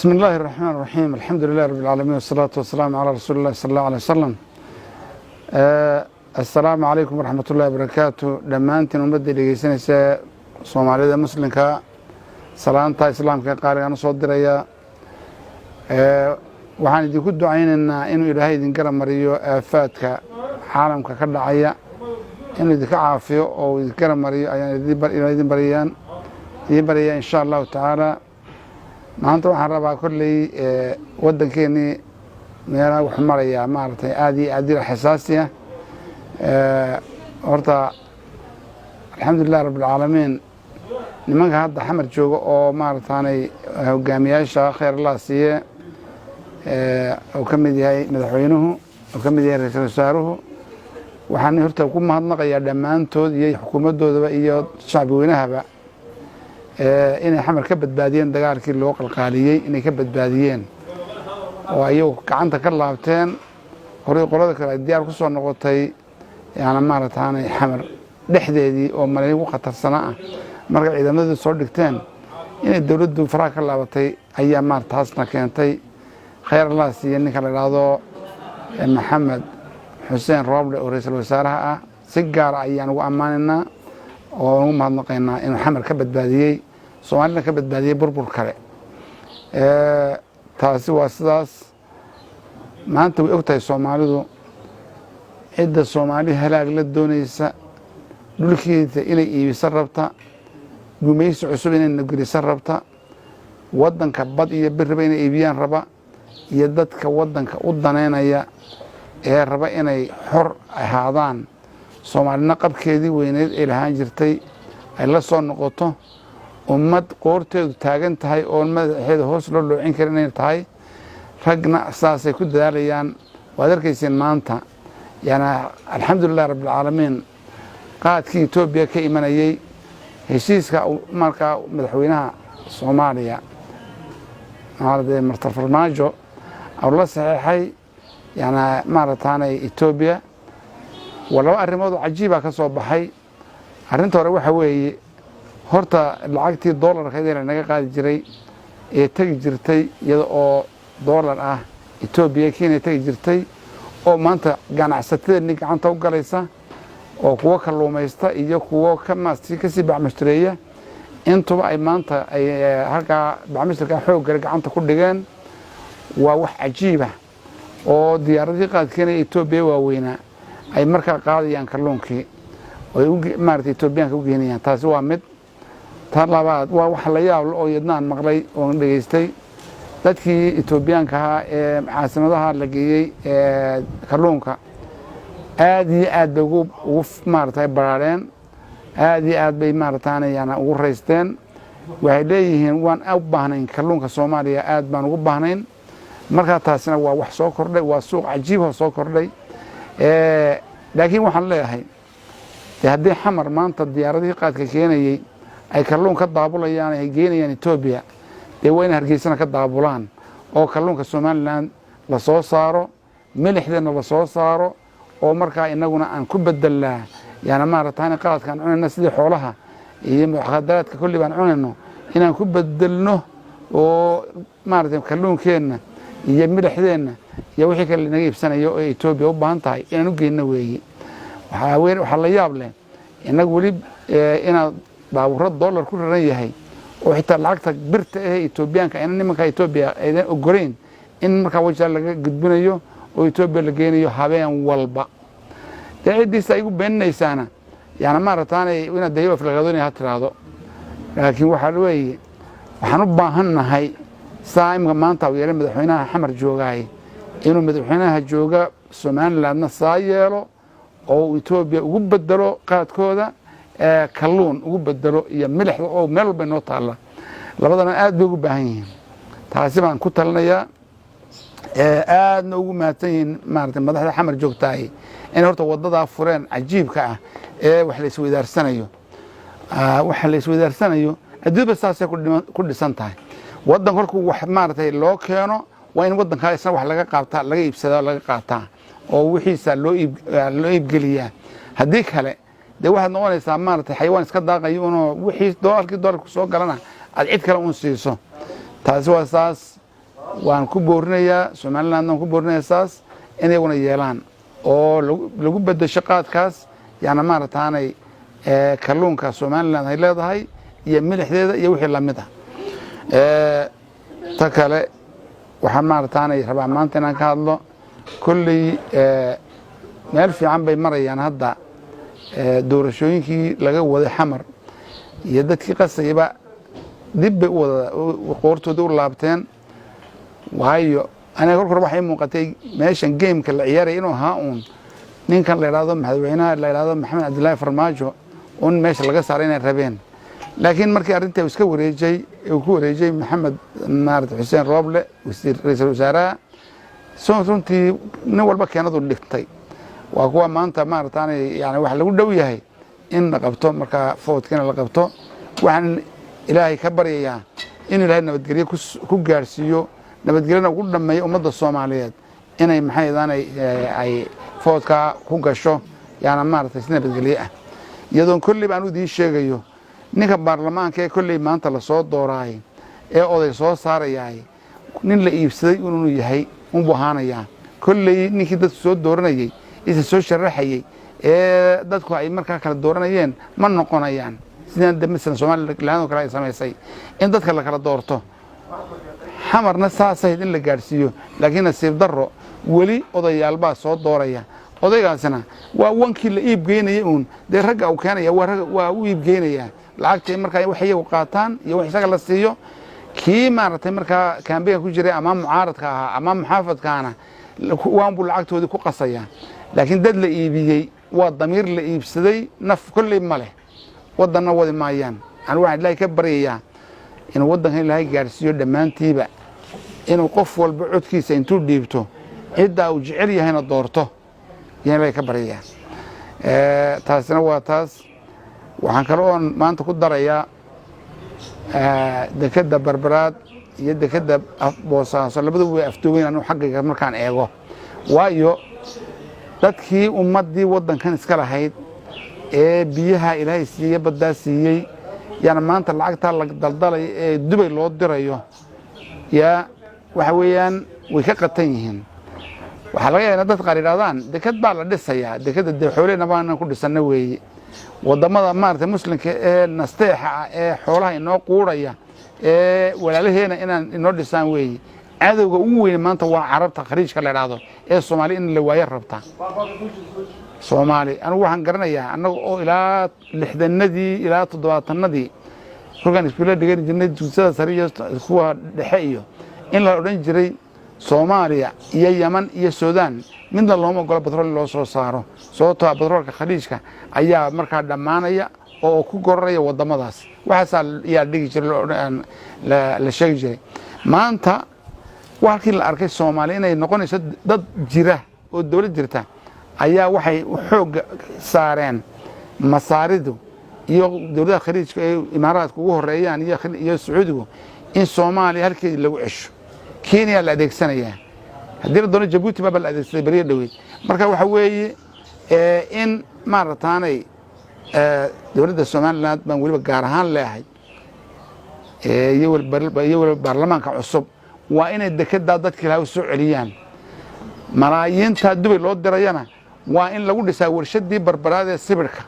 بسم الله الرحمن الرحيم الحمد لله رب العالمين والصلاة والسلام على رسول الله صلى الله عليه وسلم السلام عليكم ورحمة الله وبركاته دمانتين ومدى لغيسانيسا صوماليدا مسلمكا سلامتا إسلامكا قاريانا صدريا waxaan idinku ducaynaynaa inuu ilaahay idin garab mariyo aafaadka caalamka ka dhacaya inuu idinka caafiyo oo idin garab mariyo ayaan idin baryaa insha allahu tacaala maanta waxaan rabaa kolley waddankeennii meelaha wuxuu marayaa maaragtay aad iyo aad xasaasi ah horta alxamdulilah rabbilcaalamiin nimanka hadda xamar jooga oo maaragtaanay hogaamiyaasha khayr allah siiye oo ka mid yahay madaxweynuhu oo ka mid yahay ra'iisul wasaaruhu waxaan horta ku mahadnaqayaa dhammaantood iyo xukuumaddoodaba iyo shacbi weynahaba inay xamar ka badbaadiyeen dagaalkii loo qalqaaliyey inay ka badbaadiyeen oo ayagu gacanta ka laabteen horay qolada kale ay diyaar ku soo noqotay yaana maaragtaanay xamar dhexdeedii oo malay ugu khatarsana ah marka ciidamadii soo dhigteen inay dowladdu faraha ka laabatay ayaa maartaasna keentay khayr allah siiye ninka la idhaahdo maxamed xuseen rooble oo ra'iisul wasaaraha ah si gaara ayaan ugu ammaanaynaa oo ugu mahadnaqaynaa inuu xamar ka badbaadiyey soomaalina ka badbaadiyey burbur kale taasi waa sidaas maanta way og tahay soomaalidu cidda soomaali halaag la doonaysa dhulkiisa inay iibisa rabta gumaysi cusub inay nageliso rabta waddanka bad iyo biriba inay iibiyaan raba iyo dadka waddanka u daneynaya ee raba inay xor ahaadaan soomaalina qabkeedii weyneed ay lahaan jirtay ay la soo noqoto ummad qoorteedu taagan tahay oon madaxeeda hoos loo loocin karin inay tahay ragna saasay ku dadaalayaan waad arkayseen maanta yaana alxamdulilah rabbilcaalamiin qaadkii etoobiya ka imanayey heshiiska markaa madaxweynaha soomaaliya martar farmaajo la saxeexay yaana maaragtaanay etoobiya waa laba arrimood oo cajiibaa ka soo baxay arrinta hore waxa weeye horta lacagtii doolarkeedii lanaga qaadi jiray ee tegi jirtay iyada oo doolar ah etoobiya kenya tegi jirtay oo maanta ganacsatada gacanta u galaysa oo kuwo kalluumaysta iyo kuwo kasii bacmushtareeya intuba ay maanta ay halkaa bacmushtarka xooggale gacanta ku dhigeen waa wax cajiibah oo diyaaradii qaadkeenaya etoobiya waaweynaa ay markaa qaadayaan kalluunkii oy maarata etoobiyaanka u geenayaan taasi waa mid tan labaad waa wax la yaabla oo yadnaan maqlay oon dhegaystay dadkii etoobiyaanka ahaa ee caasimadaha la geeyey kalluunka aad iyo aad bay ugu maarata baraareen aad iyo aad bay maarataanayana ugu raysteen waxay leeyihiin waan u baahnayn kalluunka soomaaliya aad baan ugu baahnayn markaa taasina waa wax soo kordhay waa suuq cajiiboo soo kordhay laakiin waxaan leeyahay haddii xamar maanta diyaaradihii qaadka keenayey ay kalluun ka daabulayaan ay geenayaan etoobiya dee waa inay hargeysana ka daabulaan oo kalluunka somalilan la soo saaro milixdeena la soo saaro oo markaa inaguna aan ku bedelnaa yaana maaragtaan qaladkaan cunayna sidii xoolaha iyo muxadaraadka kulli baan cunayno inaan ku bedelno oo maaragtay kalluunkeenna iyo milixdeenna iyo wixii kale naga iibsanayo oo etoobiya u baahan tahay inaan u geyno weeye waxaa la yaab leh inagu weli inaad baabuuro dollar ku raran yahay oo xitaa lacagta birta ah etoobiyaanka ina nimanka etoobiya aydan ogoleyn in markaa wajaa laga gudbinayo oo etoobiya la geynayo habeen walba dee ciddiisa ay igu beeninaysaana yaana maaragtaanay inaad dahiba filgadoonaya ha tiraahdo laakiin waxaa weeye waxaan u baahannahay saa imika maanta u yeelay madaxweynaha xamar joogaay inuu madaxweynaha jooga somalilandna saa yeelo oo etoobiya ugu bedelo qaadkooda kalluun ugu bedelo iyo milixda oo meel walba inoo taalla labadana aad bay ugu baahan yihiin taasi baan ku talinayaa aadna ugu mahadsan yihiin maarata madaxda xamar joogtaay in horta wadadaa fureen cajiibka ah ee wax la isweydaarsanayo waxa la isweydaarsanayo adduuba saasay ku dhisan tahay waddan kolkuu wax maaragtay loo keeno waa in waddankaa isna wax laga qaabtaa laga iibsadaa laga qaataa oo wixiisa loo iibgeliyaa haddii kale dee waxaad noqonaysaa maaragtay xayawaan iska daaqayo unoo wixii halkii doolarku soo galana aad cid kale un siiso taasi waa saas waan ku boorinayaa Somaliland aan ku boorinayaa saas inay wana yeelaan oo lagu bedesho qaadkaas yaana maarataanay kalluunka Somaliland ay leedahay iyo milixdeeda iyo wixii la mid ah ta kale waxaan maarataanay rabaa maanta inaan ka hadlo kulli meel fiican bay marayaan hadda doorashooyinkii laga waday xamar iyo dadkii qasayba dib bay wada qoortooda u laabteen waayo aniga korkor waxay muuqatay meeshan gameka la ciyaaray inuu ahaa ninkan la yiraahdo madaxweynaha la yiraahdo Maxamed Cabdullaahi Farmaajo meesha laga saaray inay rabeen laakiin markii arrinta iska wareejay ku wareejay Maxamed Xuseen Rooble ra'iisul wasaaraha runtii nin walba keenadu dhigtay waa kuwa maanta maarataanay yani wax lagu dhow yahay in la qabto marka foodkana la qabto waxaan ilaahay ka baryayaa in ilaahay nabadgelyo ku gaarsiiyo nabadgelyana ugu dhameeyo ummadda Soomaaliyeed inay ay foodka ku gasho yaana maartay si nabadgelyo ah iyadoo kulli baan u diin sheegayo ninka baarlamaanka ee kulli maanta la soo dooraay ee oday soo saarayay nin la iibsaday inuu yahay buhaanaya kulli ninkii dad soo dooranayay isa soo sharaxayay ee dadku ay markaa kala dooranayeen ma noqonayaan sidaan damisan Soomaaliland kala ay sameysay in dadka la kala doorto xamarna saasay in la gaarsiiyo laakiin nasiib darro wali odayaal baa soo dooraya odaygaasna waa wankii la iib geynayay de ragga uu keenaya waa u iib geynaya lacagtii markaa waxay u qaataan iyo wax isaga la siiyo kii maartay markaa kaambeyn ku jiray ama mucaaradka ah ama muxaafadkaana waan buu lacagtoodii ku qasaya laakiin dad la iibiyay waa damiir la iibsaday naf kulli male wadana wadi maayaan aan waxaan ilaahay ka baryayaa in wadanka ilaahay gaarsiiyo dhamaantiiba inuu qof walba codkiisa intuu dhiibto cidda uu jecel yahayna doorto yaan ilaahay ka baryayaa taasina waa taas waxaan kale oo maanta ku darayaa dekada Barbaraad iyo dekada Boosaaso labadu way afduubeen anu xaqiiqa markaan eego waayo dadkii ummadii wadankan iska lahayd ee biyaha ilaahay siiyay badda siiyay yana maanta lacagta la daldalay ee Dubai loo dirayo ya waxa weeyaan way ka qatan yihiin waxa laga yaabaa dad qaar yiraahdaan dekad baa la dhisayaa dekada xoolena baan ku dhisana weeye wadamada maartay muslimka ee nasteexa ee xoolaha inoo quuraya ee walaalaheena inaan inoo dhisaan weeye cadawga ugu weyn maanta waa carabta khariijka la yiraahdo ee Soomaali in la waayo rabta Soomaali anu waxaan garanayaa anagu oo ilaa 60nadii ilaa 70nadii halkan iskuulada dhigan jirnay dugsiyada sare iyo kuwa dhexe iyo in la oran jiray Soomaaliya iyo Yemen iyo Suudaan midna looma ogolo batrool loo soo saaro sababtoo ah batroolka khaliijka ayaa markaa dhamaanaya oo ku gororaya wadamadaas waxaas ayaa dhigi jiray la sheegi jiray maanta waxkii la arkay Soomaaliya inay noqonayso dad jira oo dawlad jirta ayaa waxay xoog saareen masaaridu iyo dawladda khaliijka ee imaaraadka ugu horeeyaan iyo Sacuudigu in Soomaaliya halkii lagu cesho Kenya la adeegsanaya hadii la doono Djibouti baa la adeegsaday bariya dhaweyd marka waxa weeye in maarataanay dawladda Somaliland baan waliba gaar ahaan leeyahay iyo baarlamaanka cusub waa inay dekada dadka ilaahay soo celiyaan malaayiinta Dubai loo dirayana waa in lagu dhisaa warshadii Barbaraad ee sibirka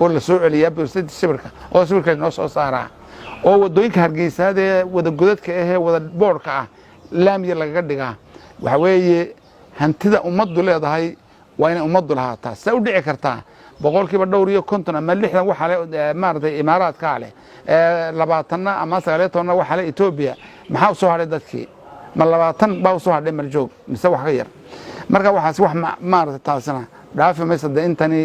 oo la soo celiyaa warshadii sibirka oo sibirka noo soo saaraa oo wadooyinka Hargeysa ee wada godadka ah wada boorka ah laamiga laga dhigaa waxa weeye hantida ummaddu leedahay waa in ummaddu lahaataa sa u dhici kartaa boqolkiiba dhowr iyo 50 ama 60 waxa la maartay imaaraadka leh 20 ama 19 waxa la Ethiopia maxaa soo haray dadkii ma 20 baa soo hadhay marjoog mise wax ka yar marka waxaas wax maartay taasina dhaafi maysa intani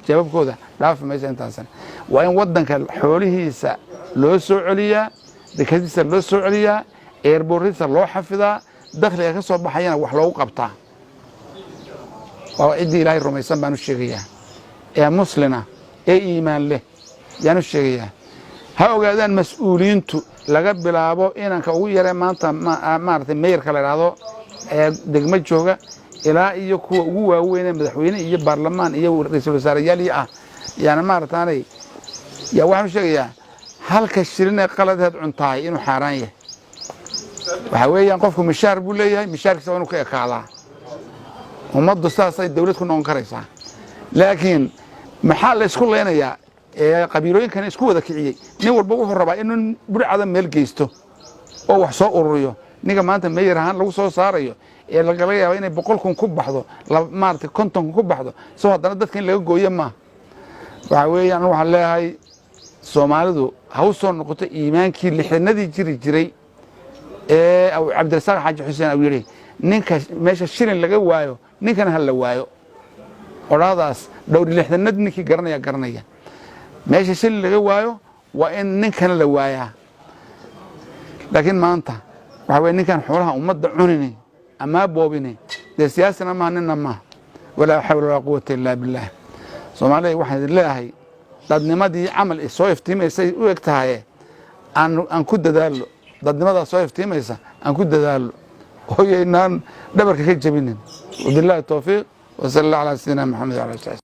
jeebabkooda dhaafi maysa intaasina waa in wadanka xoolihiisa loo soo celiyaa dekadiisa loo soo celiyaa airportisa loo xafidaa dakhliga ka soo baxayana wax loogu qabtaa waa cidii ilaahay rumaysan baan u sheegayaa ee muslina ee iimaan leh yaan u sheegayaa ha ogaadaan mas'uuliyiintu laga bilaabo inanka ugu yaree maanta maartay meeyarka la yiraahdo ee degmo jooga ilaa iyo kuwa ugu waaweyn madaxweyne iyo baarlamaan iyo ra'iisul wasaarayaal ah yaana maartaanay yaa waxaan sheegayaa halka shilin ee qaladeed cuntaay inuu xaraan yahay waxa weeyaan qofku mishaar buu leeyahay mishaarkiisa waa inuu ka ekaadaa ummaddu sidaasay dawlad ku noqon karaysaa laakiin maxaa la isku leenayaa qabiilooyinkan isku wada kiciyey nin walba wuxuu rabaa inuu burcada meel geysto oo wax soo ururiyo ninka maanta meeyar ahaan lagu soo saarayo ee laga yaabo inay 100,000 ku baxdo maartay 50 ku baxdo soo haddana dadka in laga gooyo ma waxa weeyaan waxa leeyahay Soomaalidu ha u soo noqoto iimaankii lixdanadii jiray أو عبد الرزاق حاج حسين أو يري نينك ماشى شيرين لقى وايو نينك أنا هلا وايو وراداس دوري اللي إحنا ندني قرنيا ماشى شيرين لقى وايو وإن نينك أنا لوايا لكن ما أنت وحوي نينك حولها ومد عنني أما بوبني ده سياسة ما ننا ما ولا حول ولا قوة إلا بالله سومالي واحد الله هي dadnima di amal soo iftiimaysay u egtahay aan ku dadaalo dadnimada soo iftiimaysa aan ku dadaalo oo yeynaan dhabarka ka jabinin wabillahi tawfiiq wa sallallahu ala sayyidina muhammad wa ala alihi